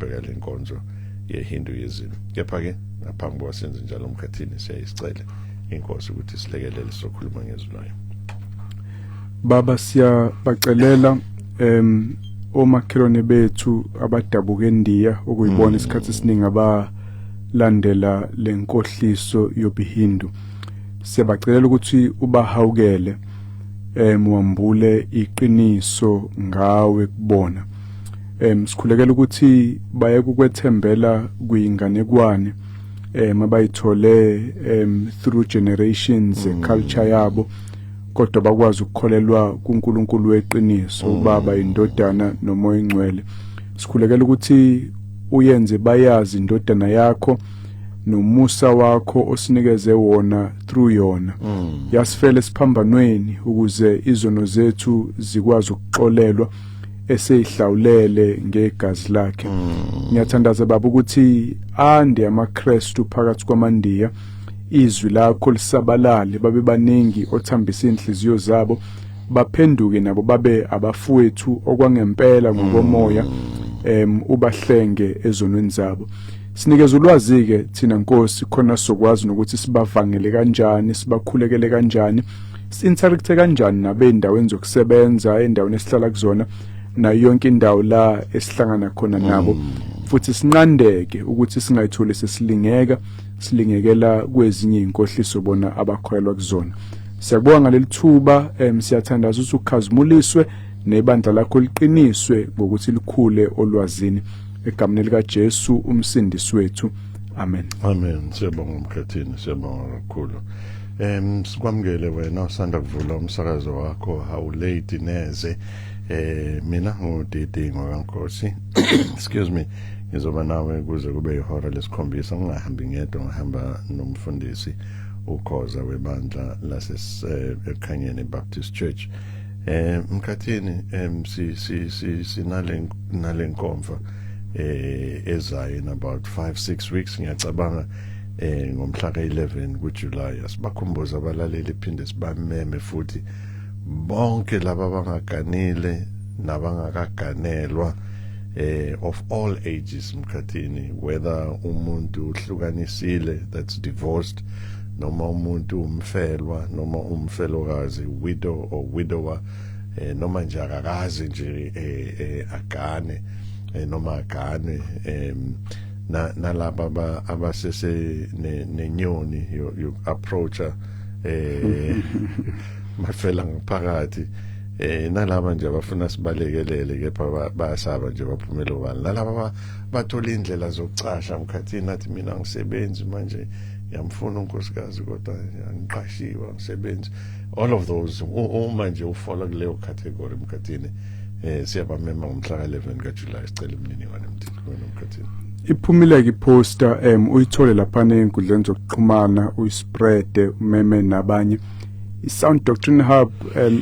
ukubheka lenkonzo yeHinduism. Kepha-ke ngaphambi kwasenze njalo Mkhathini siyayisicela inkosi ukuthi silekelele sokhuluma ngezwi. Baba siyabacelela omakhelwane bethu abadabuka eNdiya okuyibona isikhathi esiningi abalandela lenkohliso yobuHindu. Siyabacelela ukuthi ubahawukele muambule iqiniso ngawe kubona. Sikhulekela ukuthi baye ukwethembela kuyinganekwane mabayithole through generations culture yabo, kodwa bakwazi ukukholelwa kuNkulunkulu weqiniso ubaba indodana nomoya ingcwele. Sikhulekela ukuthi uyenze bayazi indodana yakho nomusa wakho osinikeze wona through yona. Yasifele siphambanweni ukuze izono zethu zikwazi ukuxolelwa eseyihlawulele ngegazi lakhe. Ngiyathandaza baba ukuthi ande amaKristu phakathi kwamandiya, izwi lakho lisabalale, babe baningi othambisa inhliziyo zabo, baphenduke nabo babe abafowethu okwangempela ngokomoya, ubahlenge ezonweni zabo. Sinikeza ulwazi-ke thina Nkosi khona sokwazi nokuthi sibavangele kanjani, sibakhulekele kanjani, si-interacte kanjani nabendaweni zokusebenza, endaweni esihlala kuzona, na yonke indawo la esihlangana khona nabo, futhi sinqandeke ukuthi singayitholi silingekela kwezinye inkohliso bona abakholelwa kuzona. Siyabonga ngaleli thuba, siyathandaza ukuthi ukhazimuliswe nebandla lakho liqiniswe ngokuthi likhule olwazini, egameni likaJesu umsindisi wethu. Amen. Amen. Siyabonga Mkhathini, siyabonga kakhulu. Sikwamukele wena usanda kuvula umsakazo wakho awulate neze. Mina ngudidingo kaNkosi. Excuse me. Ngizoba nawe kuze kube ihora lesikhombisa, ngingahambi ngedwa, ngihamba nomfundisi uKhoza webandla laseKhanyeni Baptist Church. Mkhathini sinale nkonfa ezayo in about 5-6 weeks, ngiyacabanga ngomhla ka-11 kuJuly. Asibakhumbuza abalaleli, iphinde sibameme futhi bonke laba abangaganile nabangakaganelwa, of all ages Mkhathini, whether umuntu uhlukanisile, that's divorced, noma umuntu umfelwa, noma umfelokazi, widow or widower, noma nje akakazi nje agane, noma agane, nalaba abasese nenyoni you approacha mafela ngaphakathi, nalaba nje abafuna sibalekelele kepha bayasaba nje baphumela ubani, nalaba bathola indlela zokucasha Mkhathini, athi mina ngisebenzi manje ngiyamfuna unkosikazi kodwa angiqashiwe ngisebenzi. All of those uma nje ufollow kuleyo category Mkhathini, siyabamema ngomhla ka-11 kaJuly, sicela imininingwane Mkhathini. Iphumile ke poster uyithole lapha enkundleni zokuxhumana, uyispread umeme nabanye. I-Sound Doctrine Hub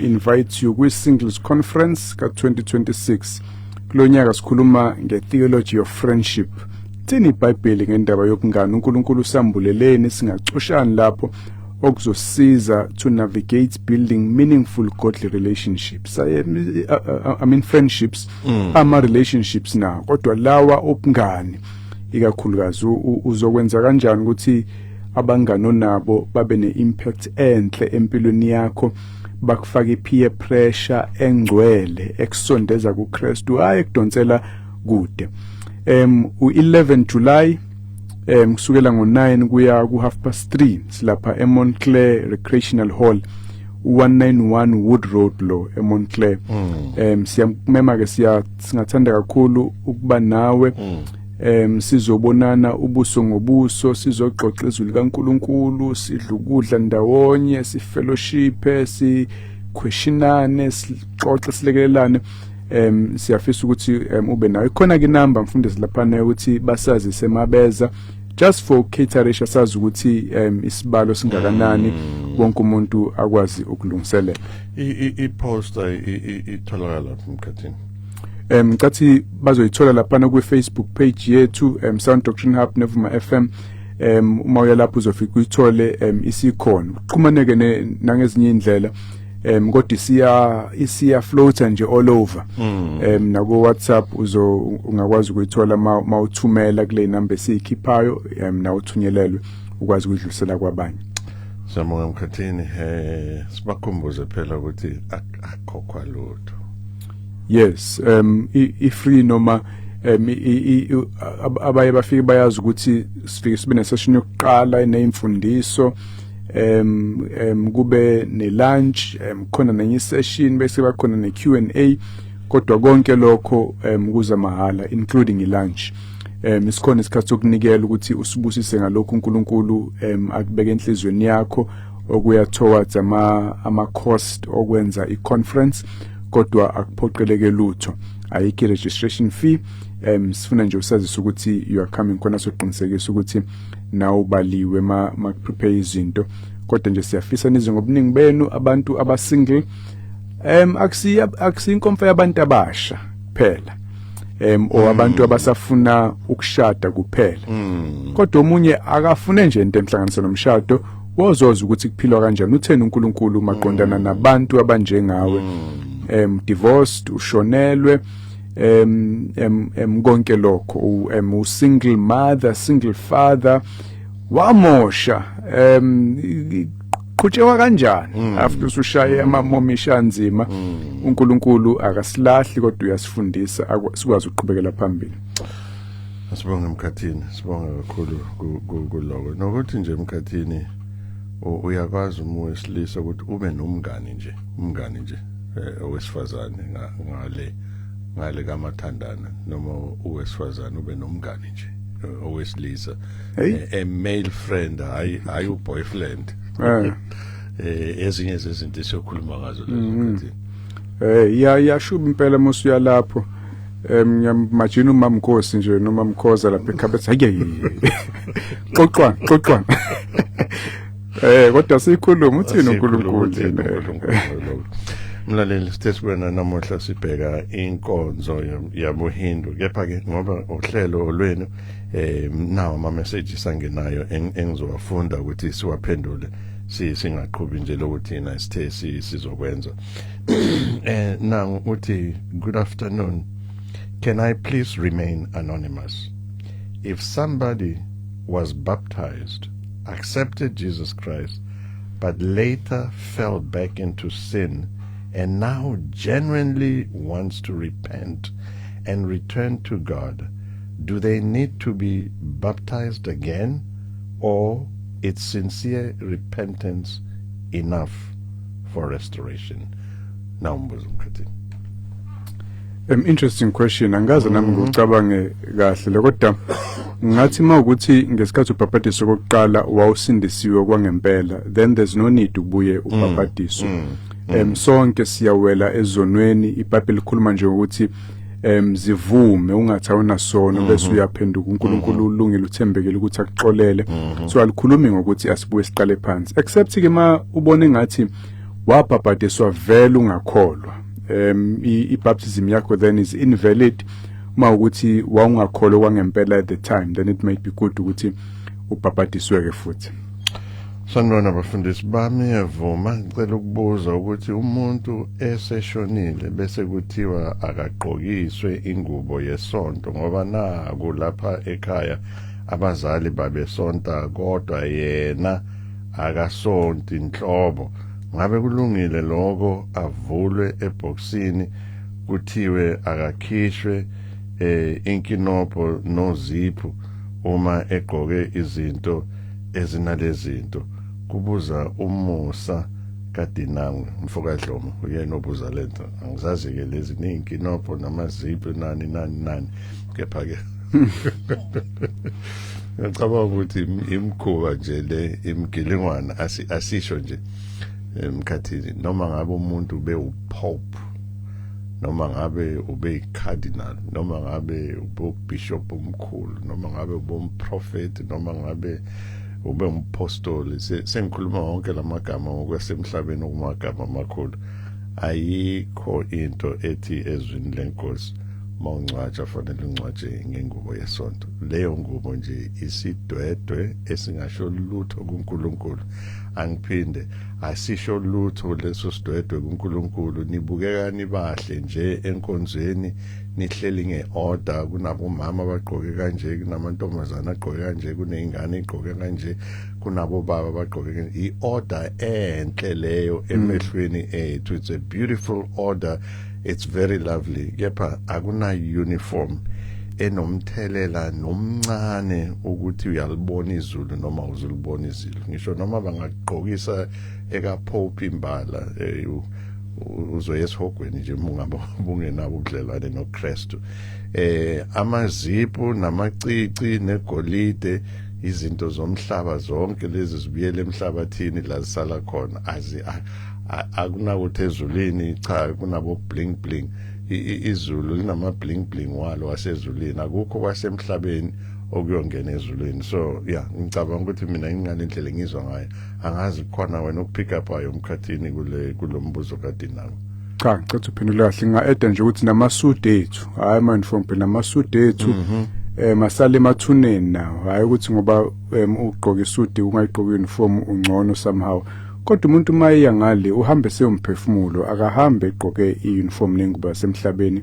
invites you kwi-Singles Conference ka-2026. Kulo nyaka sikhuluma nge-theology of friendship. Thini iBhayibheli ngendaba yokungana, uNkulunkulu usambuleleni singacoshani lapho okuzosiza to navigate building meaningful godly relationships. I mean friendships, ama-relationships na, kodwa lawa obungani ikakhulukazi uzokwenza kanjani ukuthi abangano nabo babe ne-impact enhle empilweni yakho, bakufaka i-peer pressure engcwele ekusondeza kuKristu, hayi ekudonsela kude. U-11 July kusukela ngo-9 kuya ku3:30 silapha eMontclair Recreational Hall, 191 Wood Road lo eMontclair. Siyamema ke singathanda kakhulu ukuba nawe, sizobonana ubuso ngobuso, sizoxoxa izwi likaNkulunkulu, sidla ukudla ndawonye, sifellowship, siquestionane, sixoxe, silekelelane. Siyafisa ukuthi ube nayo ikhona ke number mfundisi lapha nayo ukuthi basazise Mabeza, just for caterisha, sazi ukuthi isibalo singakanani, wonke umuntu akwazi ukulungiselela. I-poster itholakala Mkhathini. Ngicathi bazoyithola lapha ku Facebook page yethu, Sound Doctrine Hub Nevuma FM. Uma uya lapho uzofika uyithole isikhona. Uxhumaneke nangezinye indlela kodwa isiya floata nje all over. Nako WhatsApp ungakwazi ukuyithola mawuthumela kule number esiyikhiphayo na uthunyelelwe ukwazi ukudlulisela kwabanye. Siyabonga Mkhathini, sibakhumbuze phela ukuthi akhokhwa lutho. Yes, i-free noma abaye bafike bayazi ukuthi sifike sibe ne-session yokuqala neimfundiso, kube ne-lunch, khona nenye session bese bakhona ne-Q&A, kodwa konke lokho kuza mahala including i-lunch. Isikhona isikhathi sokunikela ukuthi usibusise ngalokho uNkulunkulu akubeka enhlizweni yakho okuya towards ama-cost okwenza i-conference, kodwa akuphoqeleke lutho, ayikho registration fee. Sifuna nje usazisa ukuthi you are coming, khona soqinisekisa ukuthi nawe ubaliwe ma prepare izinto, kodwa nje siyafisa nize ngobuningi benu abantu abasingle. Akusinkomfa yabantu abasha kuphela, o abantu abasafuna ukushada kuphela, kodwa omunye akafune nje into emhlanganisa nomshado, wozoza ukuthi kuphilwa kanjani, utheni uNkulunkulu maqondana nabantu abanjengawe, divorced, ushonelwe, konke lokho, u-single mother, single father, wamosha, qhutshewa kanjani after usushaye amamomisha anzima. uNkulunkulu akasilahli kodwa uyasifundisa sikwazi ukuqhubekela phambili. Sibonga Mkhathini, sibonga kakhulu kuloko nokuthi nje Mkhathini uyakwazi wesilisa ukuthi ube nomngani nje owesifazane ngale kamathandana, noma uwesifazane ube nomngani nje owesilisa, a male friend, hayi boyfriend. Ezinye zezinto esiyokhuluma ngazo lezo Mkhathini. Yashuba impela musu yalapho, ngiyamajina uMamkhosi nje noma Mkhoza lapha eKhabetha, hayi xoxwana kodwa sikhuluma uthini uNkulunkulu. Mlaleli, sitesibona namuhla sibheka inkonzo yabuHindu, kepha ke ngoba uhlelo olwenu nawo ama messages angenayo engizowafunda ukuthi siwaphendule, singaqhubi nje lokuthina sithe sizokwenza. Now uthi, good afternoon, can I please remain anonymous? If somebody was baptized, accepted Jesus Christ, but later fell back into sin and now genuinely wants to repent and return to God, do they need to be baptized again, or it's sincere repentance enough for restoration? Now mbuzo Mkhathini. Interesting question. Angazi nami ngokucabange kahle, kodwa ngathi mawukuthi ngesikhathi ubhabhadiso kokuqala wawusindisiwe kwangempela, then there's no need ukubuye ubhabhadiso. Sonke siyawela ezonweni, iBhayibheli likhuluma nje ukuthi zivume ungathawuna sono bese uyaphenduka, uNkulunkulu ulungile uthembekile ukuthi akuxolele. So alikhulumi ngokuthi asibuye siqale phansi, except ke ma ubone ngathi wabhabhadiswa vele ungakholwa, i-baptism yakho then is invalid. Uma ukuthi wawungakholwa kwangempela at the time, then it might be good ukuthi ubhabhadiswe futhi. Sanibona abafundisi bami, evuma ngicela ukubuza ukuthi umuntu eseshonile bese kuthiwa akagqokiswe ingubo yesonto, ngoba naku lapha ekhaya abazali babesonta kodwa yena akasonti inhlobo, ngabe kulungile lokho avulwe eboxini kuthiwe akakhishwe inkinopho nozipho uma egqoke izinto ezinalezinto? Kubuza umusa kaDinangwe Mfokadlomo, uyena obuza lento. Angizazi ke lezi ninkinopho namazipho nani kepha ke ngicabanga ukuthi imkhuba nje le imgilingwana asisho nje Mkhathini, noma ngabe umuntu ube upope, noma ngabe ube icardinal, noma ngabe ube ubishop omkhulu, noma ngabe ube umprofeti, noma ngabe ube umpostoli, sengikhuluma wonke lamagama ngokwasemhlabeni okumagama amakhulu, ayikho into ethi ezwini lenkosi mawungcwatsha fanele ungcwatshe ngengubo yesonto. Leyo ngubo nje isidwedwe esingasho lutho kuNkulunkulu. Angiphinde asisho lutho leso sidwedwe kuNkulunkulu. Nibukeka nibahle nje enkonzweni, nihleli ngeorder, kunabomama abagqoke kanje, kunamantombazana agqoke kanje, kunezingane ezigqoke kanje, kunabo baba bagqoke kanje. I-order enhle leyo emehlweni ethu. It's a beautiful order. It's very lovely. Kepha akuna uniform enomthelela nomncane ukuthi uyalibona izulu noma uzulibona izulu. Ngisho noma bangaqhokisa eka Pope imbala uzoyesihogweni nje mungaba bungenabo ubudlelwane noKristu. Amazipu namacici negolide, izinto zomhlaba zonke lezi zibuyele emhlabathini la zisala khona. Akunakuthi ezulwini cha kunabo bling bling. Izulu linama bling bling walo wasezulwini, akukho kwasemhlabeni okuyongena ezulwini. So ngicabanga ukuthi mina ingane indlela ngizwa ngayo, angazi khona wena ukupick up ayo umkhathini kulombuzo kade nawo. Cha, ngicela uphendula kahle. Nga-eda nje ukuthi namasudu ethu, hayi ma-uniform phela, namasudu ethu masale emathuneni nawo, hayi ukuthi ngoba ugqoke isudi ungayigqoki uniform ungcono somehow. Kodwa umuntu mayiya ngale uhambe seyomphefumulo, akahambe egqoke i-uniform nengubo yasemhlabeni.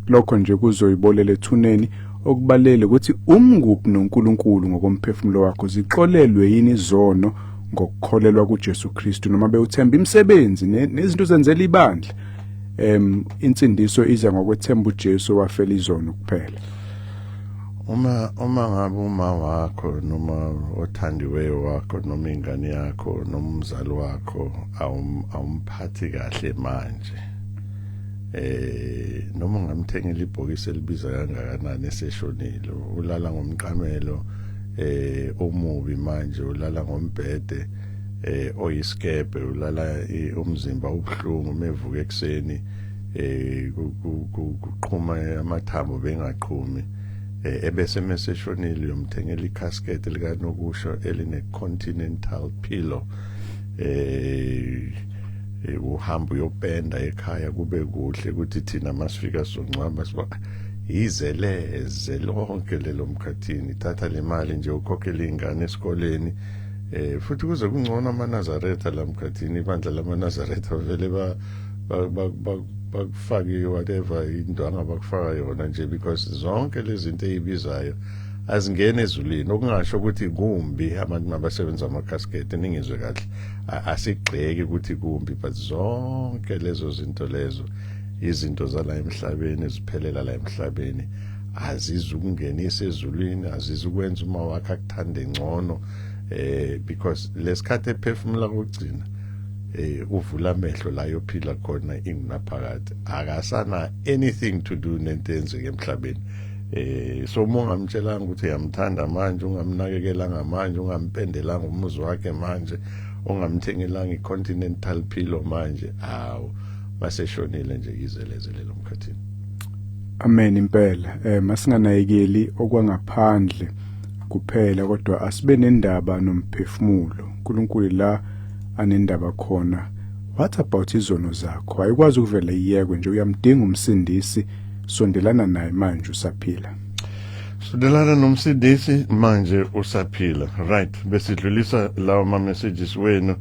Lokho nje kuzoyibolela ethuneni. Okubalele ukuthi umnguphi noNkulunkulu ngokomphefumulo wakho zixolelwe yini izono ngokukholelwa kuJesu Kristu, noma bewuthemba imisebenzi nezinto zenzela ibandla. Insindiso iza ngokwethemba uJesu wafela izono kuphela. Uma ngabe uma wakho noma othandiweyo wakho noma ingane yakho noma umzali wakho awumphathi kahle manje, noma ungamthengela ibhokisi elibiza kangakanani eseshonile, ulala ngomqamelo omubi manje, ulala ngombhede oyiskebe, ulala umzimba ubuhlungu mevuka ekseni, kuqhuma amathambo bengaqhumi, ebese meseshonile yomthengela ikasket likanokusho eline continental pillow, uhamba uyopenda ekhaya kube kuhle ukuthi thina masifika songcwaba siba izeleze lonke lelo mkhathini, thatha le mali nje ukhokhela ingane esikoleni. Futhi kuze kungcono amaNazaretha la mkhathini, ibandla lamaNazaretha vele bakufake whatever into angabakufaka yona nje, because zonke lezi zinto ezibizayo azingene ezulwini. Okungasho ukuthi kumbi abantu abasebenza amakasket ningizwe kahle, asigxeki ukuthi kumbi, but zonke lezo zinto lezo izinto zala emhlabeni eziphelela la emhlabeni azizukungenisa ezulwini, azizukwenza uma wakhe akuthande ngcono, because lesikhathi ephefumula ukugcina uvula amehlo la yophila khona ingunaphakade, akasana anything to do nento enzeke emhlabeni. So ungamtshelanga ukuthi uyamthanda manje, ungamnakekelanga manje, ungampendelanga umuzi wakhe manje, ungamthengelanga icontinental pillow manje, maseshonile nje izelezelelo mkhathini. Amen impela. Masinganayekeli okwangaphandle kuphela, kodwa asibe nendaba nomphefumulo. uNkulunkulu la anendaba khona. What about izono zakho? Ayikwazi ukuvela iyekwe nje, uyamdinga umsindisi, sondelana naye manje usaphila. Sondelana nomsindisi manje usaphila. Right, besidlulisa lawo ma messages wenu.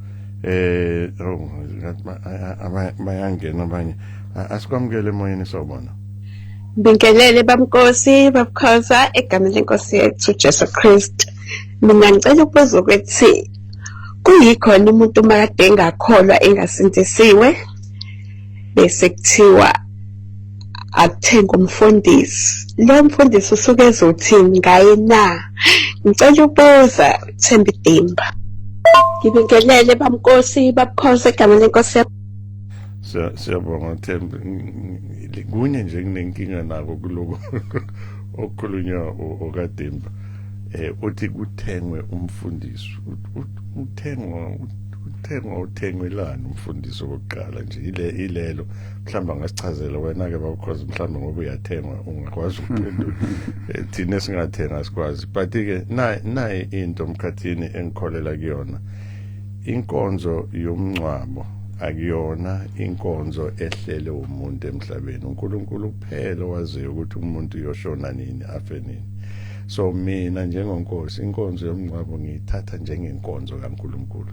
Bayangena abanye. Asikwamukele emoyeni sawubona. Bingelele bamnkosi babukhoza egameni lenkosi yethu Jesu Kristu. Mina ngicela ukubuza ukuthi kuyikhona umuntu makade engakholwa engasindisiwe bese kuthiwa akuthenga umfundisi. Lo mfundisi usuke ezothini ngaye na? Ngicela ukubuza Thembi Dimba. Ngibingelele bamnkosi babukhoza egameni lenkosi yethu. Siyabonga Thembi. Kunye nje kunenkinga nako kuloko okukhulunywa okaDimba. Uthi kuthengwe umfundisi. Uthengwelana umfundisi wokuqala nje ilelo mhlamba ngasichazela wena ke bakhoza mhlamba ngoba uyathengwa ungakwazi ukuphendula. Thina singathenga sikwazi, but ke nayi into mkhathini engikholela kuyona. Inkonzo yomncwabo akuyona inkonzo ehlele umuntu emhlabeni. uNkulunkulu kuphela waziyo ukuthi umuntu uyoshona nini afe nini. So mina njengonkosi inkonzo yomngcwabo ngiyithatha njengenkonzo kaNkulunkulu.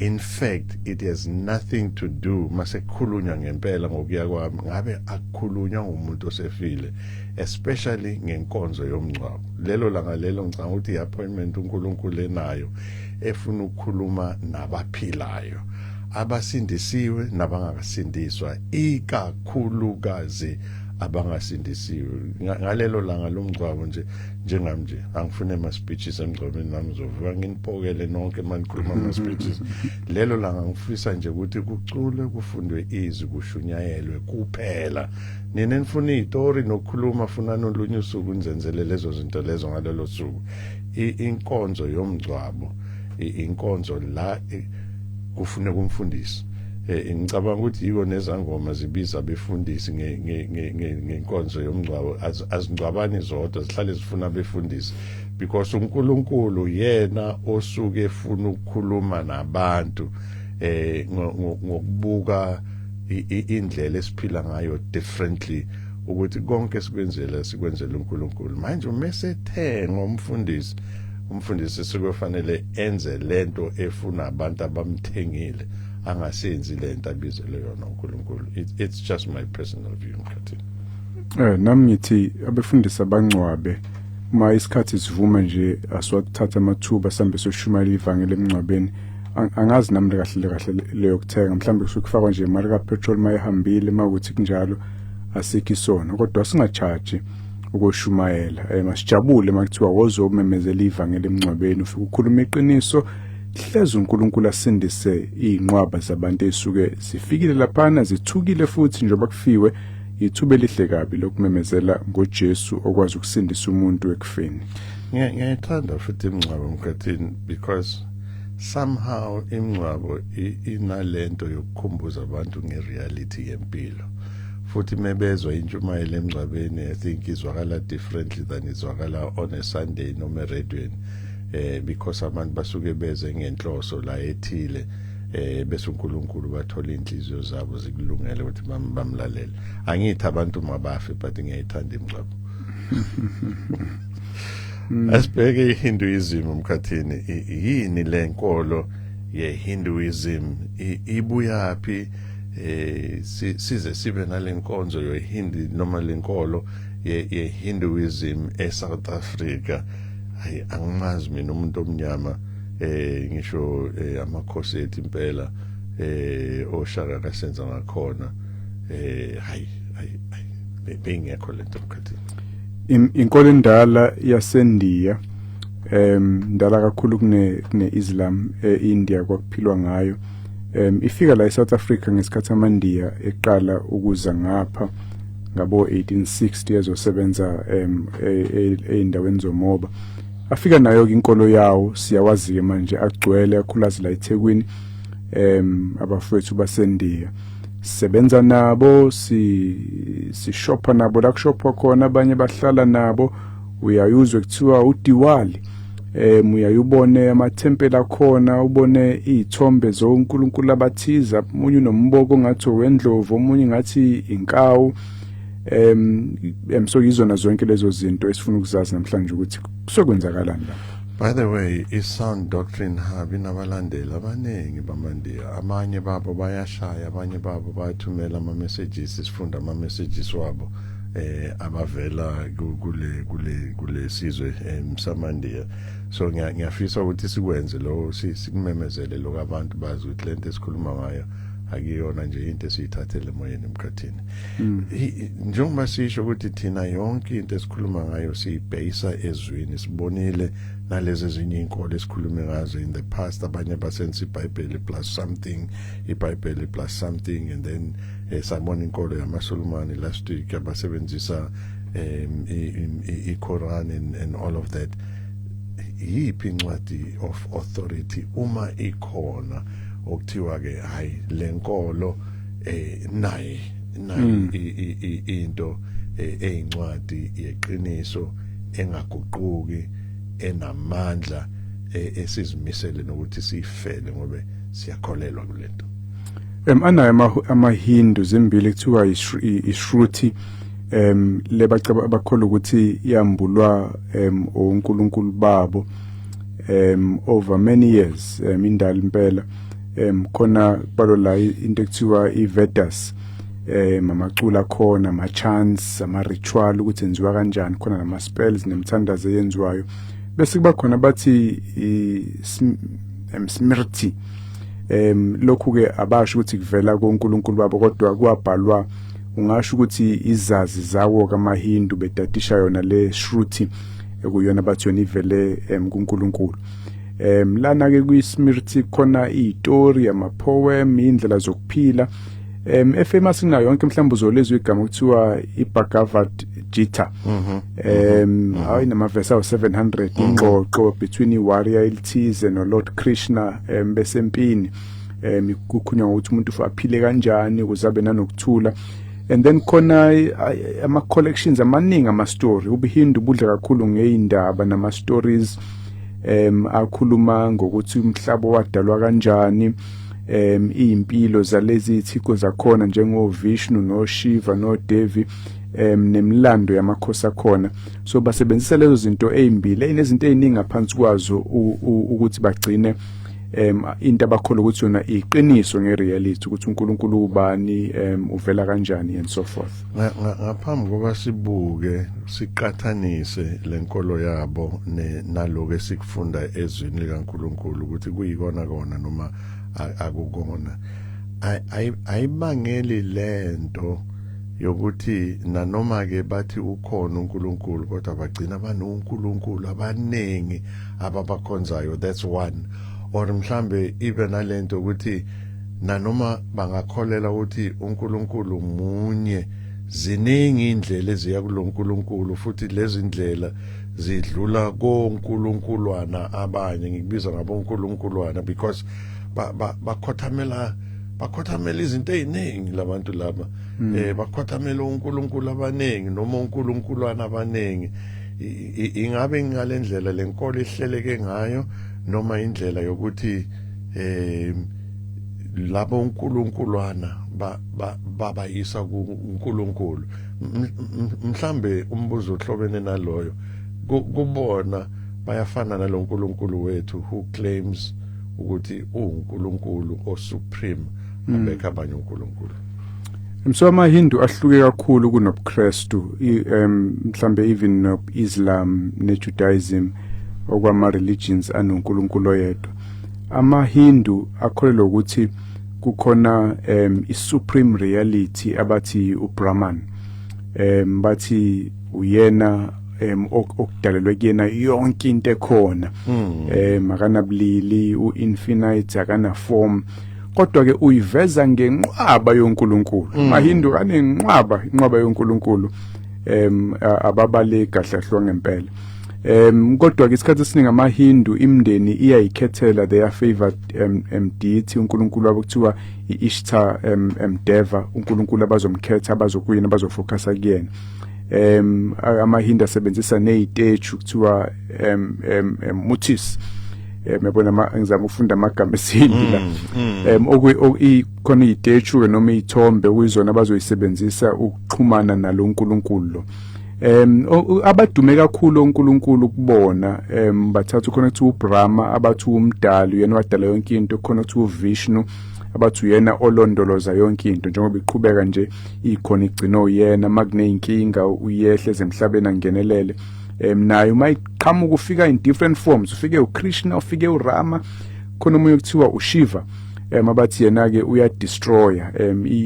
In fact, it has nothing to do masekukhulunywa ngempela ngokuya kwami ngabe akukhulunywa umuntu osefile, especially ngenkonzo yomngcwabo. Lelo langa lelo ngicabanga ukuthi i-appointment uNkulunkulu enayo efuna ukukhuluma nabaphilayo, abasindisiwe nabangakasindiswa, ikakhulukazi abangasindisiwe. Ngalelo langa lomngcwabo njengami nje angifune ama speeches emgcwabeni nami ngizovuka nginipokele nonke manikhuluma ama speeches. Lelo langa ngifisa nje ukuthi kuculwe, kufundwe izwi, kushunyayelwe kuphela. Nina nifuna izitori nokukhuluma funa nolunye usuku nizenzele lezo zinto lezo ngalelo suku. Inkonzo yomngcwabo inkonzo la kufune kumfundisi. Ngicabanga ukuthi yiko nezangoma zibiza befundisi ngenkonzo yomngcwabo, azingcwabani zodwa zihlale zifuna befundisi, because uNkulunkulu yena osuke efuna ukukhuluma nabantu ngokubuka indlela esiphila ngayo differently, ukuthi konke sikwenzela uNkulunkulu. Manje umesethenga umfundisi sekufanele enze lento efuna abantu abamthengile, angasenzi lento abizele yona uNkulunkulu. It's just my personal view mkhathini. Nami ngithi abefundisi abangcwabe uma isikhathi sivuma nje aswathatha amathuba sambe soshumayela ivangeli emngcwabeni. Angazi nami kahle leyo kuthenga mhlawumbe kusukufakwa nje imali kapetrol mayihambile makuthi kunjalo asikho isona, kodwa singacharge ukoshumayela. Masijabule makuthiwa wozomemezela ivangeli emngcwabeni ufike ukhuluma iqiniso, hleze uNkulunkulu asindise inqwaba zabantu esuke zifikile laphana zithukile futhi njengoba kufiwe. Ithuba elihle kabi lokumemezela ngoJesu okwazi ukusindisa umuntu ekufeni. Ngiyayithanda futhi imingcwabo mkhathini, because somehow imingcwabo inalento yokukhumbuza abantu ngereality yempilo. Futhi mebezwa intshumayelo emngcwabeni, I think izwakala differently than izwakala on a Sunday noma eredweni. Because abantu basuke beze ngenhloso la ethile, bese uNkulunkulu bathola inhliziyo zabo zikulungele ukuthi bamlalele. Angithi abantu mabafe, but ngiyayithanda imingcwabo. Asibheke iHinduism mkhathini, yini lenkolo yeHinduism, ibuyaphi? Size sibe nalenkonzo yeHindi noma lenkolo yeHinduism eSouth Africa. Hayi, angimazi mina umuntu omnyama ngisho amakhosi ethu impela oShaka kasenza ngakhona. Hayi bengekho lento mkhathini. Inkolo endala yaseNdiya ndala kakhulu kune Islam eIndia kwakuphilwa ngayo. Ifika la eSouth Africa ngesikhathi amaNdiya eqala ukuza ngapha ngabo 1860 ezosebenza eindaweni zomoba. Afika nayo inkolo yawo siyawazi ke manje agcwele akhulazi la eThekwini. Abafowethu baseNdiya sebenza nabo, si shopha nabo la kushopha khona, abanye bahlala nabo. Uyayuzwe kuthiwa uDiwali, uyayubone amathempeli akhona, ubone izithombe zoNkulunkulu abathiza, umunye unomboko ngathi wendlovu, umunye ngathi inkawu. So yizona zonke lezo zinto esifuna ukuzazi namhlanje ukuthi kusokwenzakalani la. By the way, iSound Doctrine Hub inabalandeli abaningi bamaNdiya. Amanye babo bayashaya, abanye babo bayathumela ama messages, sifunda ama messages wabo abavela kule sizwe samaNdiya. So ngiyafisa ukuthi sikwenze lo, sikumemezele lo abantu bazi ukuthi lento esikhuluma ngayo akuyona nje into esiyithathele emoyeni emkhathini. Njengoba sisho ukuthi thina yonke into esikhuluma ngayo siyibhayisa ezwini, sibonile nalezi ezinye inkolo esikhulume ngazo in the past, abanye basenza iBhayibheli plus something, iBhayibheli plus something, and then sabona inkolo yamaSulumane last week abasebenzisa iQuran and all of that. Yiphi incwadi of authority uma ikhona okuthiwa ke hayi lenkolo nayi into eincwadi yeqiniso engaguquki, enamandla, esizimisele nokuthi sifele ngobe siyakholelwa kulento? anayo amahindu zimbili kuthiwa ishruti bakholwa ukuthi yambulwa onkulunkulu babo over many years indala impela khona balo la into ekuthiwa iVedas amacula khona ama-chants ama-ritual ukuthi enziwa kanjani khona nama-spells nemithandazo eyenziwayo bese kuba khona bathi smriti lokhu-ke abasho ukuthi kuvela konkulunkulu babo kodwa kwabhalwa ungasho ukuthi izazi zawo kamahindu bedatisha yona le shruti ekuyona bathi yona ivele kuNkulunkulu lana-ke kwi-smriti khona iyitori ama-poem indlela zokuphila efamous kunayo yonke mhlawumbe uzolezwa igama kuthiwa iBhagavad Gita hayi namavesi awu-700 ingxoxo between i-warrior elithize no-Lord Krishna besempini kukhulunywa ngokuthi umuntu aphile kanjani ukuze abe nanokuthula and then khona ama-collections amaningi ama-story ubuhindu budle kakhulu ngey'ndaba nama-stories akhuluma ngokuthi umhlaba wadalwa kanjani izimpilo zalezi izithiko zakhona njengoVishnu noShiva noDevi nemilando yamakhosi akhona so basebenzisa lezo zinto ezimbili ezinezinto eziningi ngaphansi kwazo ukuthi bagcine into abakholwa ukuthi yona iqiniso ngereality ukuthi uNkulunkulu ubani uvela kanjani and so forth. Ngaphambi kokuba sibuke siqathanise lenkolo yabo naloko esikufunda ezwini likaNkulunkulu ukuthi kuyikona kona noma akukona ayibangeli lento yokuthi nanoma ke bathi ukhona uNkulunkulu kodwa bagcina banoNkulunkulu abaningi ababakhonzayo that's one or mhlambe even nalento ukuthi nanoma bangakholela ukuthi uNkulunkulu munye ziningi indlela eziya kuloNkulunkulu futhi lezi ndlela zidlula koNkulunkulwana abanye ngikubiza ngaboNkulunkulwana because bakhothamela izinto eziningi labantu laba bakhothamela uNkulunkulu abaningi noma uNkulunkulwana abaningi ingabe ngalendlela lenkolo ihleleke ngayo noma indlela yokuthi labo uNkulunkulwana babayisa kuNkulunkulu mhlambe umbuzo ohlobene naloyo kubona bayafana naloNkulunkulu wethu who claims ukuthi uNkulunkulu osupreme abekho abanye uNkulunkulu. So amaHindu ahluke kakhulu kunobuKristu mhlambe even noIslam neJudaism okwama religions anoNkulunkulu oyedwa. AmaHindu akholelwa ukuthi kukhona isupreme reality abathi uBrahman bathi uyena okudalelwe kuyena yonke into ekhona makanabulili uinfinite akana form kodwa ke uyiveza ngenqwaba yoNkulunkulu amaHindu kanenqwaba inqwaba yoNkulunkulu ababaleki kahlahlwa ngempela kodwa ke isikhathi esiningi amaHindu imndeni iyayikhethela their favorite deity uNkulunkulu wabo kuthiwa iIshtar Deva uNkulunkulu abazomkhetha abazokuyena abazofocusa kuyena amaHindu asebenzisa nezitechu kuthiwa mutis yabona ngizama ukufunda amagama esindi la khona izitechu noma izithombe kuyizona abazoyisebenzisa ukuxhumana naloNkulunkulu abadume kakhulu uNkulunkulu kubona bathatha khona kuthi uBrahma abathi umdali yena wadala yonke into khona kuthi uVishnu abathi uyena olondoloza yonke into njengoba iqhubeka nje ikhona igcino uyena makuneyinkinga uyehle zemhlabeni angenelele nayo mayiqhamuka ufika in different forms ufike uKrishna ufike uRama khona umunye kuthiwa uShiva abathi yena ke uyadestroya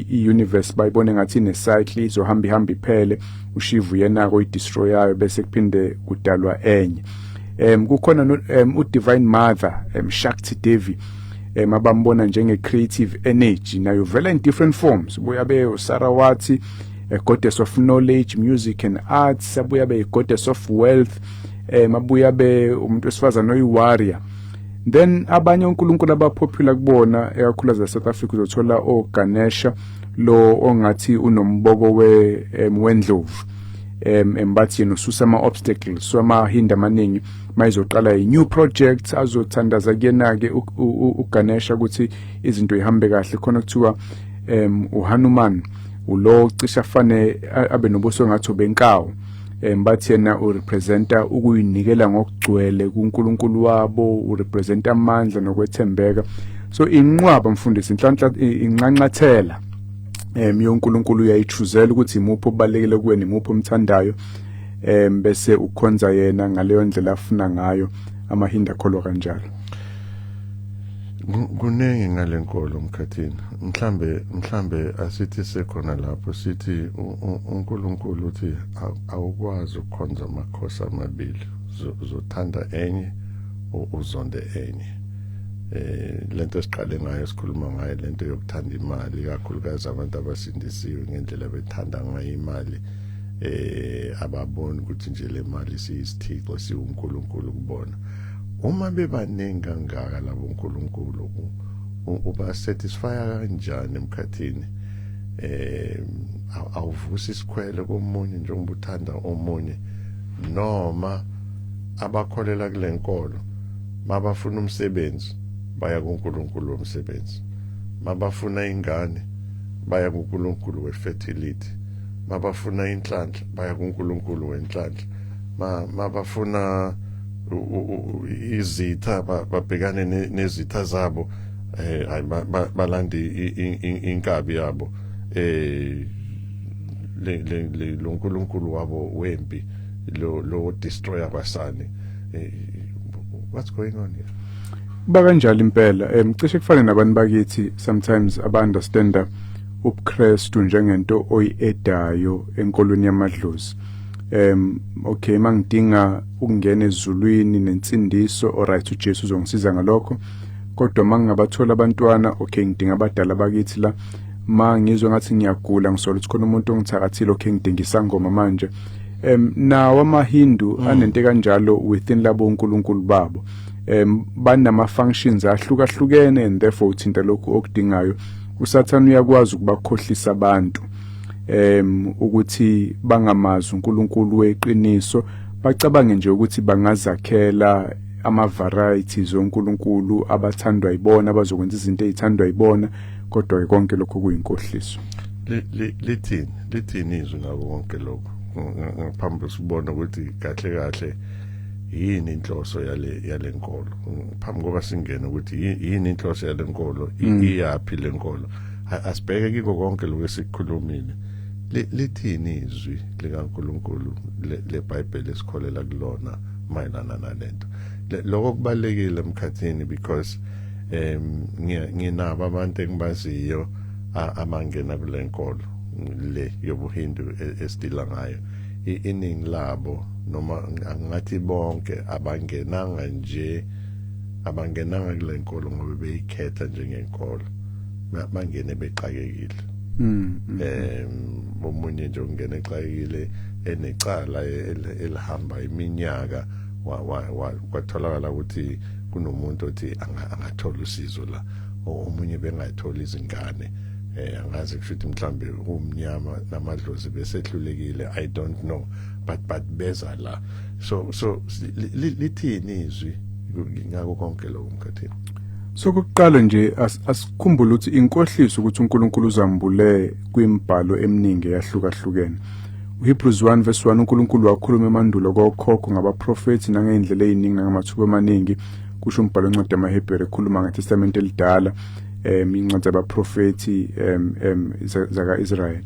iuniverse bayibone ngathi inecycle izohamba iphele uShiva yena ko idestroyayo bese kuphinde kudalwa enye kukhona uDivine Mother Shakti Devi abambona njenge creative energy nayo vela in different forms buya be uSarawati a goddess of knowledge music and arts abuya be a goddess of wealth mabuya be umuntu wesifazana oyiwarrior then abanye uNkulunkulu abapopular kubona ekakhulu za South Africa uzothola Ganesha lo ongathi unombobo wendlovu bathi yena ususa ama-obstacles so amahinda amaningi mayizoqala i-new project azothandaza kuyena-ke uGanesha ukuthi izinto ihambe kahle khona kuthiwa uHanuman ulo cisha afane abe nobuso ngathi benkawu bathi yena urepresenta ukuyinikela ngokugcwele kuNkulunkulu wabo urepresenta amandla nokwethembeka so inqwaba mfundisi inhlanhla inqanqathela yonkulunkulu uyayichuzela ukuthi imuphi obalekile kuwena imuphi omthandayo bese ukhonza yena ngaleyo ndlela afuna ngayo amahinda akholwa kanjalo kuningi ngalenkolo mkhathini mhlambe asithi sekhona lapho sithi uNkulunkulu uthi awukwazi ukukhonza amakhosi amabili uzothanda enye uzonde enye lento esiqale ngayo sikhuluma ngayo lento yokuthanda imali kakhulukazi abantu abasindisiwe ngendlela bethanda ngayo imali ababona ukuthi nje le mali siyisithixo siwuNkulunkulu kubona uma bebaningi kangaka labo uNkulunkulu uba satisfy kanjani emkhathini awuvusi isikhwele komunye njengoba uthanda omunye noma abakholela kulenkolo mabafuna umsebenzi baya kuNkulunkulu womsebenzi mabafuna ingane baya kuNkulunkulu wefertility mabafuna inhlanhla baya kuNkulunkulu wenhlanhla mabafuna izitha babhekane nezitha zabo balandi inkabi yabo lo uNkulunkulu wabo wempi lo destroyer kwasani what's going on here ba kanjalo impela cishe kufane nabantu bakithi sometimes aba-understanda ubuKristu njengento oyi-edayo enkolweni yamadlozi okay mangidinga ukungena ezulwini nensindiso alright uJesu uzongisiza ngalokho kodwa mangingabathola abantwana okay ngidinga abadala bakithi la mangizwe ngathi ngiyagula ngisola ukuthi khona umuntu ongithakathile okay ngidinga isangoma manje nawo amaHindu anento kanjalo within labo uNkulunkulu babo banama functions ahlukahlukene and therefore uthinta lokhu okudingayo uSathane uyakwazi ukubakhohlisa abantu ukuthi bangamazi uNkulunkulu weqiniso bacabange nje ukuthi bangazakhela ama varieties oNkulunkulu abathandwa yibona abazokwenza izinto ezithandwa yibona kodwa konke lokho kuyinkohliso lithini izwi nabo konke lokho ngaphambi sibona ukuthi kahle yini inhloso yale nkolo phambi koba singena ukuthi yini inhloso yale nkolo iyaphila lenkolo asibheke kiko konke lokho esikhulumile lithini izwi likaNkulunkulu leBhayibheli esikholela kulona mayelana nalento lokho kubalekile emkhathini because nginabo abantu engibaziyo amangena kule nkolo le yobuHindu esidila ngayo iningi labo noma ngathi bonke abangenanga kule nkolo ngoba beyikhetha njengenkolo bangene bexakekile omunye nje ungena exakekile enecala elihamba iminyaka kwatholakala ukuthi kunomuntu othi angathola usizo la omunye bengayithola izingane angazi kushuthi mhlambe umnyama namadlozi besehlulekile I don't know but beza la so lithini izwi ngako konke lokho mkhathini sokuqala nje asikhumbule ukuthi inkohliso ukuthi uNkulunkulu uzambule kwimbhalo eminingi yahlukahlukene uHebrews 1:1 uNkulunkulu wakhuluma emandulo kokhokho ngabaprofeti nangendlela eziningi ngamathuba amaningi kusho umbhalo wencwadi yamaHebheru ekhuluma ngeTestament elidala incwadi yabaprofeti zaka-Israyeli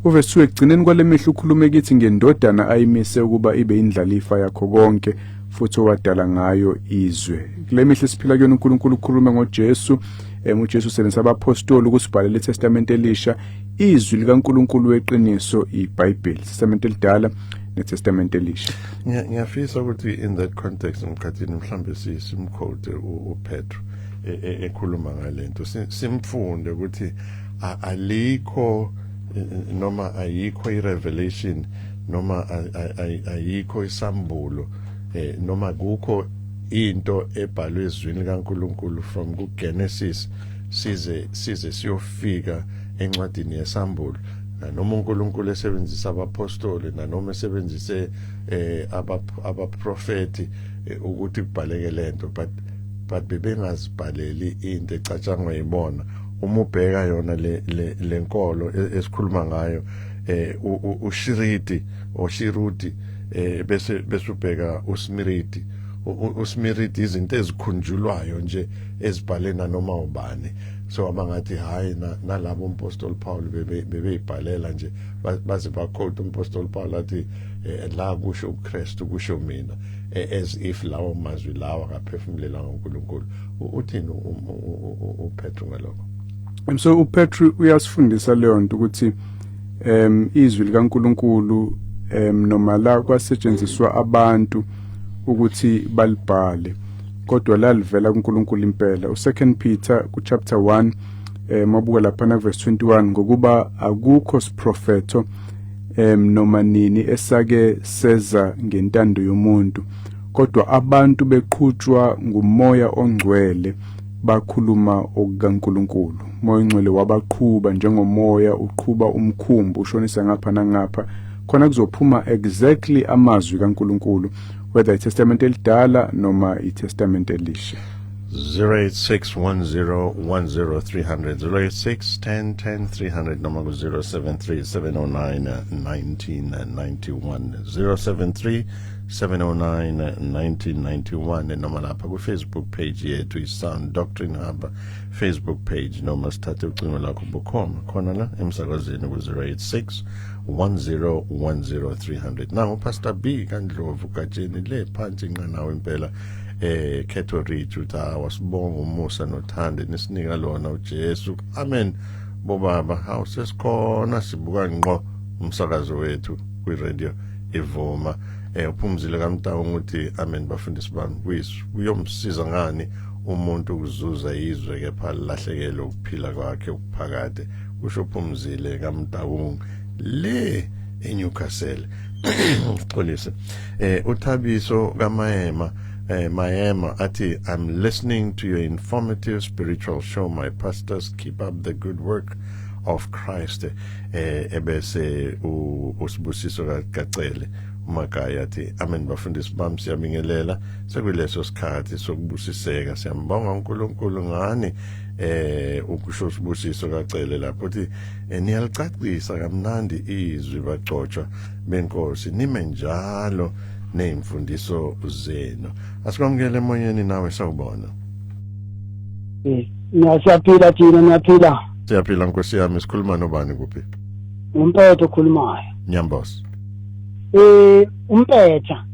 uverse 2 ekugcineni kwale mihla ukhulume kithi ngendodana ayimise ukuba ibe indlalifa yakho konke futhi owadala ngayo izwe kule mihla siphila kuyona uNkulunkulu ukhuluma ngoJesu uJesu usebenzisa abapostoli ukusibhalela iTestament elisha izwi likaNkulunkulu weqiniso iBhayibheli iTestament elidala neTestament elisha ngiyafisa ukuthi in that context umkhathini mhlambe simquote uPetro ekhuluma ngalento simfunde ukuthi alikho noma ayikho irevelation noma ayikho isambulo noma kukho into ebhalwe ezwini likaNkulunkulu from kuGenesis size siyofika encwadini yesambulo noma uNkulunkulu esebenzisa abapostoli nanoma esebenzise abaprofeti ukuthi kubhaleke lento but bebengazibhaleli into ecatshangwa yibona uma ubheka yona lenkolo esikhuluma ngayo uShiriti oShiruti bese ubheka uSmiriti uSmiriti izinto ezikhunjulwayo nje ezibhalena noma ubani so abangathi hayi nalabo umpostoli Paul bebeyibhalela nje baze baquote umpostoli Paul athi la kusho uKristu kusho mina as if lawo mazwi lawa akaphefumulela ngoNkulunkulu uthini uPetru ngalokho so uPetru uyasifundisa leyo nto ukuthi izwi likaNkulunkulu noma la kwasetshenziswa abantu ukuthi balibhale kodwa la livela kuNkulunkulu impela u2 Peter ku chapter 1 mabuka lapha na verse 21 ngokuba akukho siprofeto noma nini esake seza ngentando yomuntu kodwa abantu beqhutshwa ngumoya ongcwele bakhuluma okukaNkulunkulu moya ongcwele wabaqhuba njengomoya uqhuba umkhumbu ushonisa ngapha nangapha khona kuzophuma exactly amazwi kaNkulunkulu whether iTestament elidala noma iTestament elisha 086101030 086101030 noma ku 073 7091991 noma lapha ku Facebook page yethu iSound Doctrine Hub Facebook page noma sithathe ucingo lakho bukhoma khona la emsakazweni ku 086101030 now Pastor B kaNdlovu gatsheni le phansi inqanawe impela Ketho Ridge utha wasibonga umusa nothando nisinika lona uJesu amen bobaba awusesikhona sibuka ngqo umsakazo wethu kwi radio ivuma uphumzile kaMtaung uthi amen bafundisi bami kuyomsiza ngani umuntu ukuzuza izwe kepha lahlekele ukuphila kwakhe ukuphakade kusho uphumzile kaMtaung le eNewcastle xolise uThabiso kaMahema Mayema ati I'm listening to your informative spiritual show my pastors keep up the good work of Christ ebese usibusiso kacele umakaya ati amen bafundisi bami siyabingelela sekuleso sikhathi sokubusiseka siyambonga uNkulunkulu ngani ukusho usibusiso kacele lapho uthi niyalicacisa kamnandi izwi bacotshwa benkosi nime njalo neimfundiso zenu asikwamukele emoyeni nawe sawubona Ngiyaphila thina ngiyaphila siyaphila nkosi yami sikhuluma nobani kuphi umpetha okhulumayo Nyambos umpetha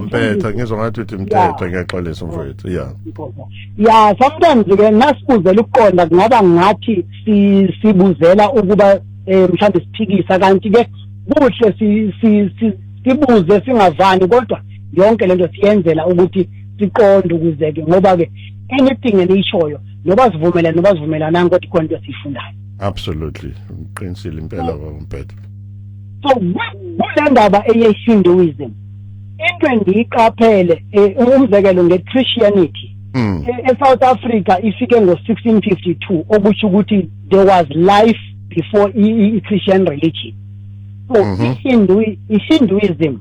Mpetha ngizwa ngathi uthi Mthetha ngiyaxolisa mfowethu sometimes ke nasibuzela ukuqonda kungaba ngathi sibuzela ukuba mhlawumbe siphikisa kanti ke kuhle sibuze singavani kodwa yonke lento siyenzela ukuthi siqonde ukuze ke ngoba ke anything elishoyo noba sivumelana kodwa ikhona into sifundayo absolutely uqinisile impela Mpetha so kule ndaba eyeHinduism into endiyiqaphele umzekelo ngeChristianity eSouth Africa ifike ngo1652 okusho ukuthi there was life before iChristian religion so iHinduism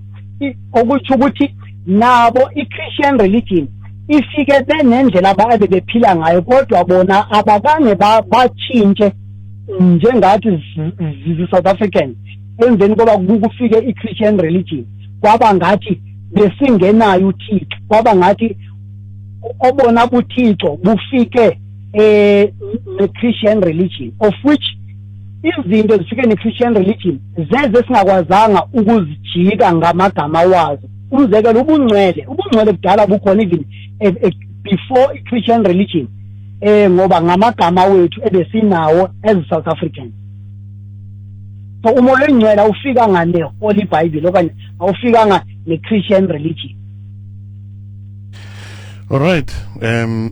okusho ukuthi nabo iChristian religion ifike benendlela ababe bephila ngayo kodwa bona abakange batshintshe njengathi South African emveni koba kufike iChristian religion kwaba ngathi besingenayo uThixo kwaba ngathi obona buThixo bufike neChristian religion of which izinto zifike neChristian religion zeze singakwazanga ukuzijika ngamagama wazo umzekelo ubungcwele kudala bukhona even before iChristian religion ngoba ngamagama wethu ebesinawo as South Africans so umoya engcwele ufika ngane Holy Bible okanye awufika neChristian religion. Alright,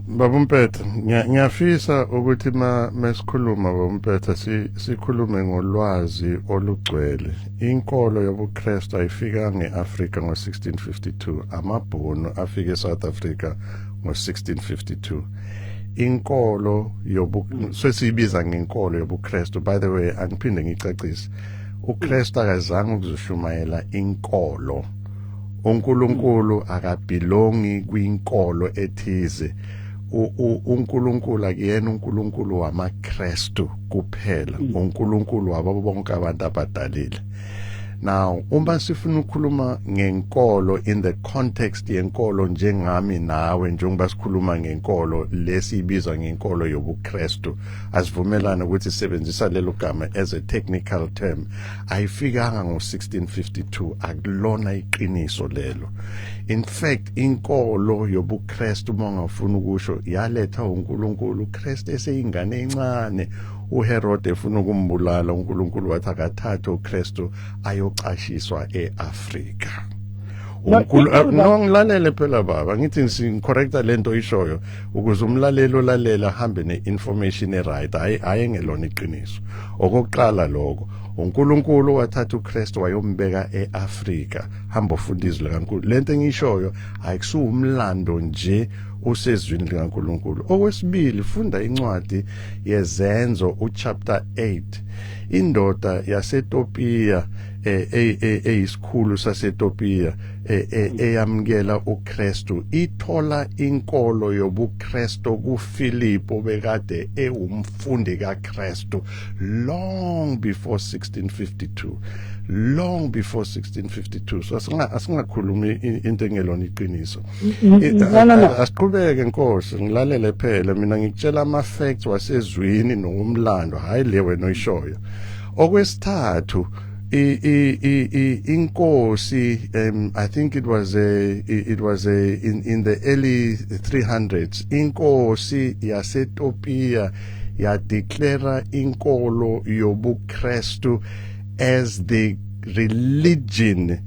Baba Mpetha, ngiyafisa ukuthi masikhuluma Baba Mpetha sikhulume ngolwazi olugcwele. Inkolo yobuKristu ayifika ngeAfrika ngo1652, amabhunu afike eSouth Africa ngo1652. inkolo sesiyibiza ngenkolo yobuKristu. By the way, angiphinde ngicacise, uKristu akazange ukuzoshumayela inkolo. uNkulunkulu akabelongi kwinkolo ethize. uNkulunkulu akuyena uNkulunkulu wamaKristu kuphela, uNkulunkulu wabo bonke abantu abadalile. Now, uma sifuna ukukhuluma ngenkolo in the context yenkolo njengami nawe, njengoba sikhuluma ngenkolo lesibizwa ngenkolo yobuKristu, asivumelana ukuthi sisebenzisa lelo gama as a technical term, ayifikanga ngo-1652, akulona iqiniso lelo. In fact, inkolo yobuKristu mongafuna ukusho yaletha uNkulunkulu. uKristu eseyingane encane, uHerode efuna ukumbulala, uNkulunkulu wathi akathathe uKristu ayocashiswa eAfrika. Ngilalele phela baba, ngithi ngicorrecta lento ishoyo ukuze umlaleli olalela ahambe ne-information eright, hayi ngelona iqiniso. Okokuqala lokho, uNkulunkulu wathatha uKristu wayombeka eAfrika, hamba ufunda izwi likaNkulunkulu. Lento engishoyo ayikusuwumlando nje usezwini likaNkulunkulu. Okwesibili, funda incwadi yezenzo uchapter 8. Indoda yaseTopiya eyisikhulu saseTopiya eyamkela uKristu ithola inkolo yobuKristu kuFilipo bekade ewumfundi kaKristu long before 1652. Long before 1652. So asingakhulumi into engelona iqiniso. Asiqhubeke Nkosi, ngilalele phela, mina ngikutshela ama-facts wasezwini nomlando, hayi lewe noyishoyo. Okwesithathu, inkosi, I think it was in the early 300s, inkosi yaseTopiya yadeclare inkolo yobuKristu as the religion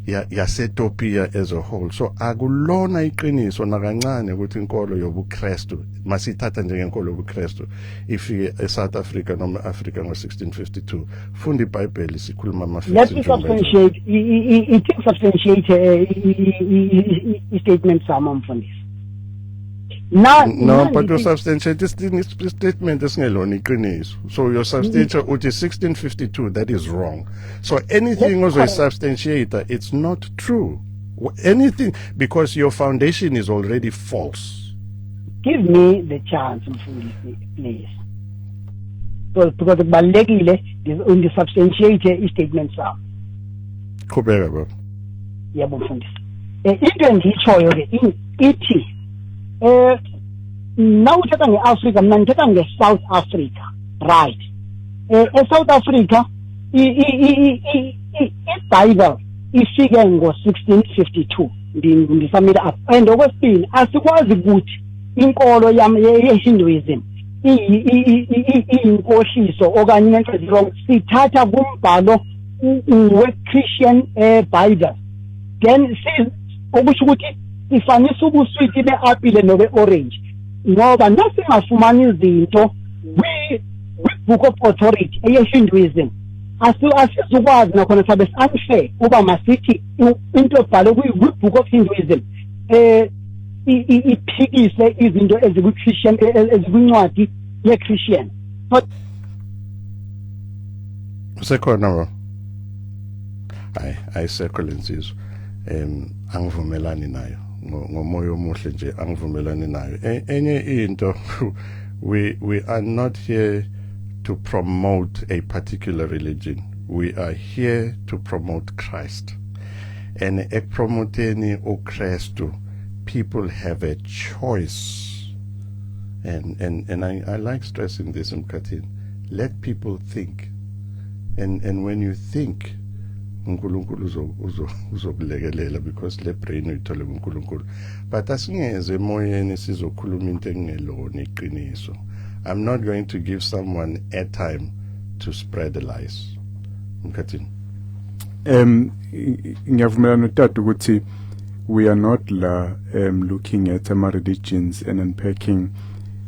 yaseTopiya as a whole. So akulona iqiniso nakancane ukuthi inkolo yobuKristu masithatha njengenkolo yobuKristu ifike eSouth Africa noma Africa ngo-1652. Funda iBhayibheli sikhuluma ama-facts. Let me substantiate. It substantiate statement sama mfundisi. No, but your substantiate this statement is ngelona iqiniso. So your substantiate uthi 1652, that is wrong. So anything also is substantiate, it's not true. Anything, because your foundation is already false. Give me the chance, mfundisi, please. Because kubalekile in the substantiate statement sam. Qhubeka baba. Yebo mfundisi. Into engiyichoyo ke ithi now uthetha nge-Africa, mina ngithetha nge-South Africa, right? E-South Africa iBhayibheli ifike ngo-1652 ndisamile up. And okwesibili, asikwazi ukuthi inkolo ye-Hinduism iyinkohliso okanye into wrong, sithatha kumbhalo we-Christian Bible, then okusho ukuthi ifanisa ubuswiti be-apile nobe-orange, ngoba nasingafumani izinto kwi-Book of Authority eye-Hinduism asizukwazi nakhona sabe si-unfair uba masithi into ebhalwe kwi-Book of Hinduism iphikise izinto ezikwi-Christian ezikwincwadi ye-Christian. Usekhona bro? Ayisekho lensizwa. Angivumelani nayo ngomoya omuhle nje, angivumelani nayo. Enye into, we are not here to promote a particular religion. We are here to promote Christ. And promoting uKristu, people have a choice. And I like stressing this, Mkatin. Let people think. And when you think, uNkulunkulu uzokulekelela, because le brain uyithole uNkulunkulu. But asingeze emoyeni sizokhuluma into engelona iqiniso. I'm not going to give someone airtime to spread the lies. Mkhathini. Ngiyavumelana notata ukuthi we are not looking at religions and unpacking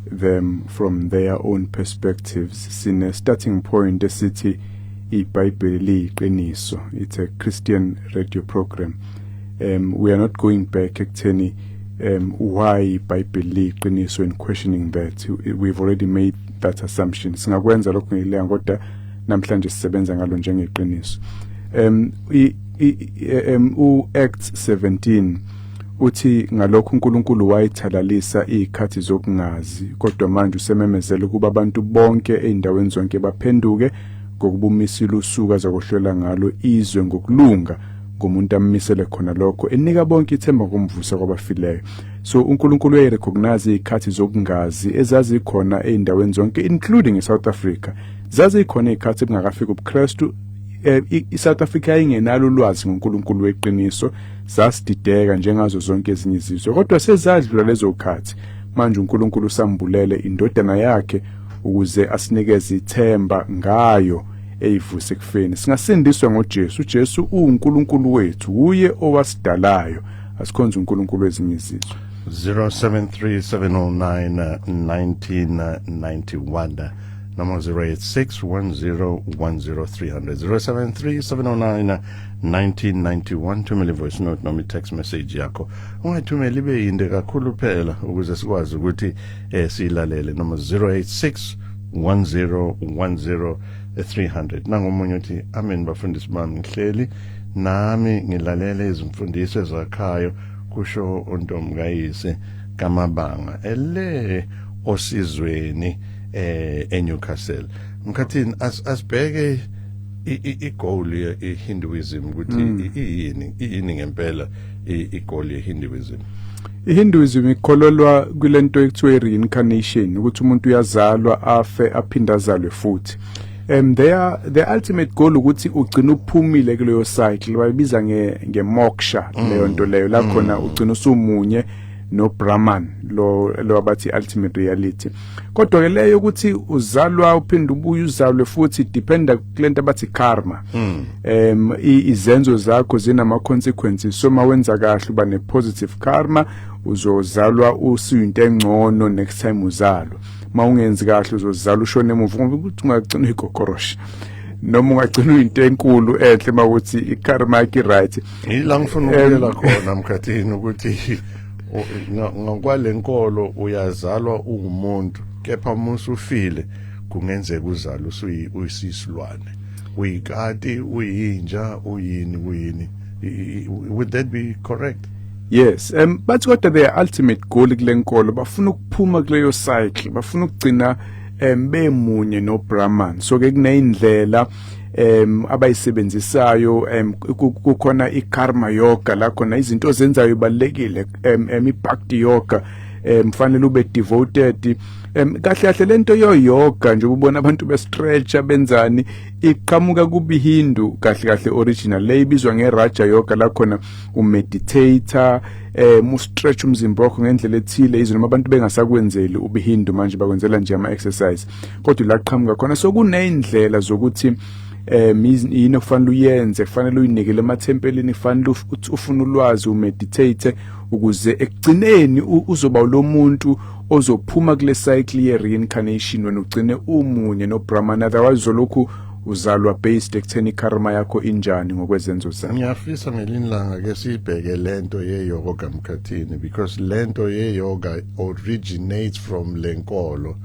them from their own perspectives. Sine starting point esithi iBhayibheli iqiniso. It's a Christian radio program. We are not going back ekutheni why iBhayibheli liyiqiniso and questioning that. We've already made that assumption. Singakwenza lokho ngileya kodwa namhlanje sisebenza ngalo njengeqiniso. Acts 17 uthi ngalokho uNkulunkulu wayithalalisa izikhathi zokungazi kodwa manje usememezela ukuba abantu bonke eindaweni zonke baphenduke ngokubumisila usuku azakohlela ngalo izwe ngokulunga ngomuntu ammisele khona lokho enika bonke ithemba kumvusa kwabafileyo. So uNkulunkulu uyayirecognize izikhathi zokungazi ezazi khona eindaweni zonke including eSouth Africa. Zazi khona izikhathi kungakafika ubuKristu. iSouth Africa ingenalo ulwazi ngoNkulunkulu weqiniso, sasidideka njengazo zonke ezinye izizwe, kodwa sezadlula lezo khathi. Manje uNkulunkulu usambulele indodana yakhe ukuze asinikeze ithemba ngayo eyivuse kufeni. Singasindiswa ngoJesu. uJesu uNkulunkulu wethu, uye owasidalayo, asikhonza uNkulunkulu wezinye izizwe. 073-709-1991 number 086-1010-300 073-709-1991. Thumela voice note noma text message yakho. Ungayithumela ibe yinde kakhulu phela ukuze sikwazi ukuthi silalele. Number 086-1010-300. Nangomunye uthi amen bafundisi bami, ngihleli nami ngilalele izimfundiso ezakhayo kusho uNtomgayise kaMabanga ele osizweni eNewcastle. Mkhathini asibheke igoal yeHinduism ukuthi iyini ngempela igoal yeHinduism. iHinduism ikholelwa kwilento ekuthiwa reincarnation, ukuthi umuntu uyazalwa afe aphinda azalwe futhi. The ultimate goal ukuthi ugcina uphumile kuleyo cycle bayibiza ngemoksha leyo nto leyo la khona ugcina usumunye no Brahman lo abathi ultimate reality. Kodwa ke leyo ukuthi uzalwa uphinde ubuye uzalwe futhi dependa kulento abathi karma. Izenzo zakho zinama consequences. So mawenza kahle uba ne positive karma, uzozalwa usuyinto engcono next time uzalwa. Maungenzi kahle uzozalwa ushone emuva ukuthi ungagcina igokorosha. Noma ungagcina into enkulu enhle mawuthi ikarma yakhe right. Ila ngifuna ukulela khona Mkhathini ukuthi ngokwalenkolo uyazalwa ungumuntu, kepha musu ufile kungenzeka uzalwa uyisisilwane, uyikati, uyinja, uyini. Would that be correct? Yes, but kodwa the ultimate goal kulenkolo bafuna ukuphuma kuleyo cycle, bafuna ukugcina bemunye no Brahman. So ke kuneyindlela abayisebenzisayo, kukhona ikarma yoga la khona izinto ozenzayo ibalekile, ibhakti yoga, mfanele ube devoted. Kahle kahle lento yoga nje ubona abantu bestretcha benzani iqhamuka kubi Hindu kahle kahle original le ibizwa ngeRaja yoga la khona umeditator, stretch umzimba wakho ngendlela ethile izo noma abantu bengasakwenzeli ube Hindu manje bakwenzela nje ama exercise, kodwa la qhamuka khona. So kuneyindlela zokuthi yini kufanele uyenze, kufanele uyinikele emathempelini, kufanele ufuna ulwazi umeditate ukuze ekugcineni uzoba lo muntu ozophuma kule cycle ye reincarnation wena ugcine umunye no Brahman. Otherwise uzolokhu uzalwa based ekutheni karma yakho injani ngokwezenzo zakho. Ngiyafisa ngelinye ilanga ke sibheke lento yeyoga Mkhathini, because lento yeyoga originates from lenkolo,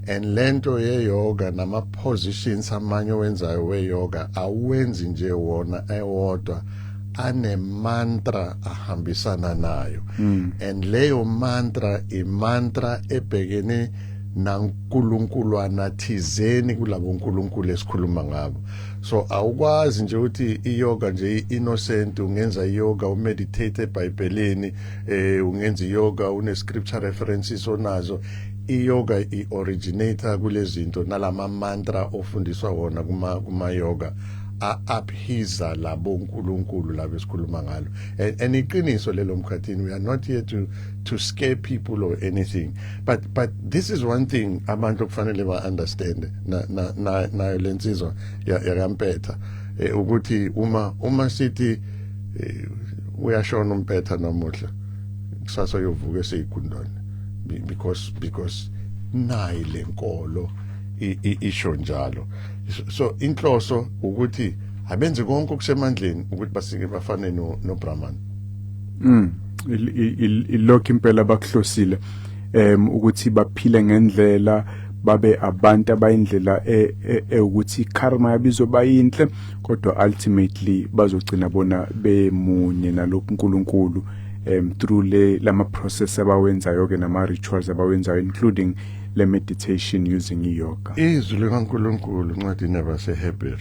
and lento yeyoga nama positions amanye wenzayo weyoga awenzi nje wona ewodwa, ane mantra ahambisana nayo. And leyo mantra imantra ebhekene nankulunkuluwana thizeni kulabo nkulunkulu esikhuluma ngabo. So awukwazi nje ukuthi iyoga nje innocent, ungenza iyoga umeditate eBhayibhelini, ungenza iyoga une scripture references onazo. Iyoga i-originator kulezinto nalama mantra ofundiswa wona kuma yoga aphiza labo nkulunkulu labo esikhuluma ngalo. And iqiniso lelo Mkhathini, we are not here to scare people or anything, but this is one thing abantu kufanele ba understand na lensizwa yakaMpetha, ukuthi uma sithi uyashona uMpetha namuhla kusasa yovuka eseyigundwane, because nayi lenkolo isho njalo. So inhloso ukuthi abenze konke okusemandleni ukuthi basike bafane no Brahman. ilokho impela bakuhlosile ukuthi baphile ngendlela babe abantu abayindlela ukuthi karma yabizo bayinhle kodwa ultimately bazogcina bona bemunye nalokhu uNkulunkulu through lama process abawenzayo ke nama rituals abawenzayo including le meditation using yoga. Izwi likaNkulunkulu ncwadi yabaseHebrew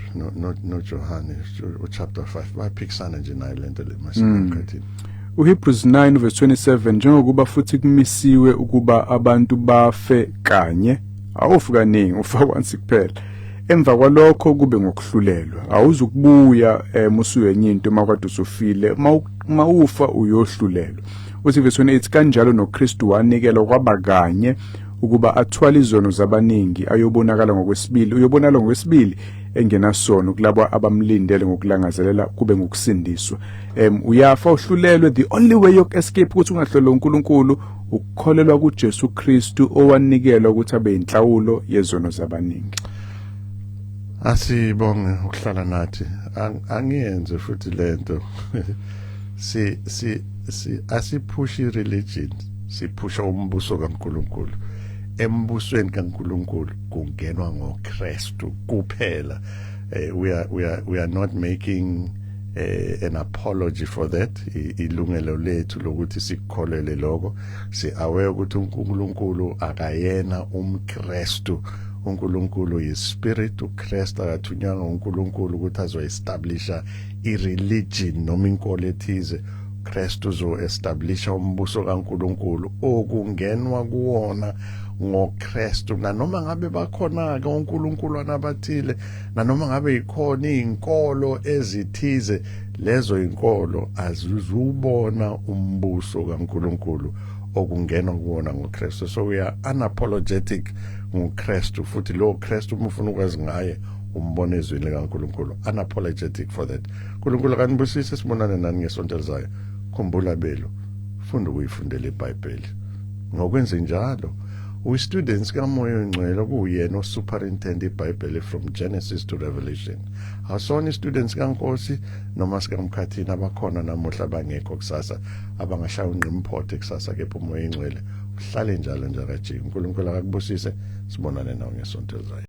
no Johane chapter 5 baphikisana nje nayo lento le masikhathini. uHebrews 9:27 njengokuba futhi kumisiwe ukuba abantu bafe kanye awufi kaningi ufa once kuphela emva kwalokho kube ngokuhlulelwa awuzukubuya musuyenye into makade usufile mawufa uyohlulelwa. Uthi verse 28 kanjalo noKristu wanikela kwaba kanye ukuba athwala izono zabaningi ayobonakala ngokwesibili engenasono kulabo abamlindele ngokulangazelela kube ngokusindiswa. Uyafa uhlulelwe, the only way escape ukuthi ungahlolwa uNkulunkulu ukukholelwa kuJesu Kristu owanikelwa ukuthi abe inhlawulo yezono zabaningi. Asibonge ukuhlala nathi angiyenze futhi lento asiphushi religion siphusha umbuso kaNkulunkulu. Embusweni kaNkulunkulu kungenwa ngoKristu kuphela. We are not making an apology for that. Ilungelo lethu lokuthi sikholele lokho. Si aware ukuthi uNkulunkulu akayena umKristu. uNkulunkulu yispirit, uKristu akathunyanga uNkulunkulu ukuthi azoestablisha ireligion noma inkolo ethize. Kristu uzo-establisha umbuso kaNkulunkulu okungenwa kuwona ngoKristu nanoma ngabe bakhona-ke uNkulunkulu anabathile nanoma ngabe yikhona izinkolo ezithize lezo inkolo azizubona umbuso kaNkulunkulu okungenwa kuwona ngoKristu. So we are unapologetic ngoKristu futhi lo Kristu umufuna ukwazi ngaye umbone ezweni likaNkulunkulu unapologetic for that. uNkulunkulu kanibusise sibonane nani ngesonto elizayo. Khumbula belo funda ukuyifundela iBhayibheli ngokwenza njalo students kaMoya oNgcwele kuyena osuperintend iBhayibheli from Genesis to Revelation. Awusona students kaNkosi noma sikaMkhathini abakhona namuhla bangekho kusasa abangashaya unqimphothe kusasa kepha uMoya oNgcwele uhlale njalo nje kaJesu. uNkulunkulu akubusise sibonane nawe ngesonto elizayo.